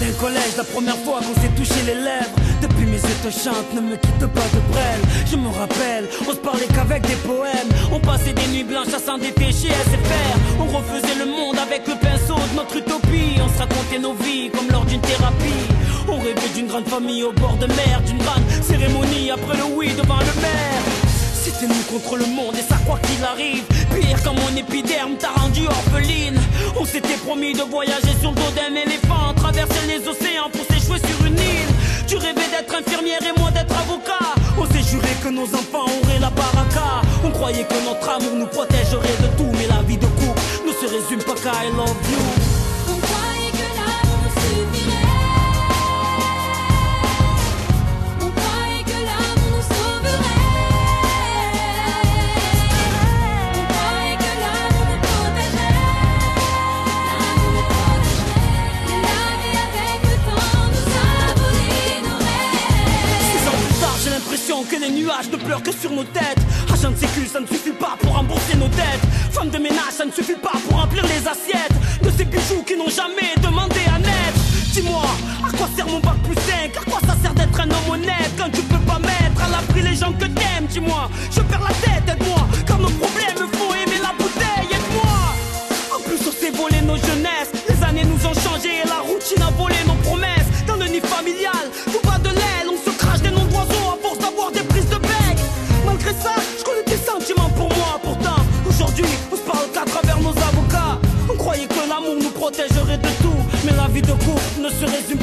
d'un collège, la première fois qu'on s'est touché les lèvres. Depuis mes yeux te chantent, ne me quitte pas de brêle. Je me rappelle, on se parlait qu'avec des poèmes. On passait des nuits blanches à s'en dépêcher à SFR. On refaisait le monde avec le pinceau de notre utopie. On se racontait nos vies comme lors d'une thérapie. On rêvait d'une grande famille au bord de mer, d'une grande cérémonie après le oui devant le maire. C'était nous contre le monde et ça quoi qu'il arrive. Pire quand mon épiderme t'a rendu orpheline. On s'était promis de voyager sur le dos d'un éléphant, traverser les océans pour s'échouer sur une île. Tu rêvais d'être infirmière et moi d'être avocat. On s'est juré que nos enfants auraient la baraka. On croyait que notre amour nous protégerait de tout. Mais la vie de couple ne se résume pas qu'à I love you. On croyait que l'amour nous suffirait. On croyait que l'amour nous sauverait. On croyait que l'amour nous protégerait. L'amour nous protégerait. Et la vie avec le temps nous a volé nos rêves. 6 ans plus tard, j'ai l'impression que les nuages ne pleurent que sur nos têtes. Agent de sécu, ça ne suffit pas pour rembourser nos dettes. Femme de ménage, ça ne suffit pas pour remplir les assiettes de ces bijoux qui n'ont jamais demandé à naître. Dis-moi, à quoi sert mon bac plus 5? À quoi ça sert d'être un homme honnête quand tu peux pas mettre à l'abri les gens que t'aimes? Dis-moi, je perds la tête, aide-moi, car nos problèmes me font aimer la bouteille, aide-moi. En plus on s'est volé nos jeunesses, les années nous ont changé et la routine a volé nos promesses. Dans le nid familial, tout bat de l'aile, on se crache des noms d'oiseaux à force d'avoir des prises de bec. Malgré ça, je connais tes sentiments pour moi. Pourtant, aujourd'hui, on se parle qu'à travers nos avocats. On croyait que l'amour nous protégerait de tout, mais la vie de couple ne se résume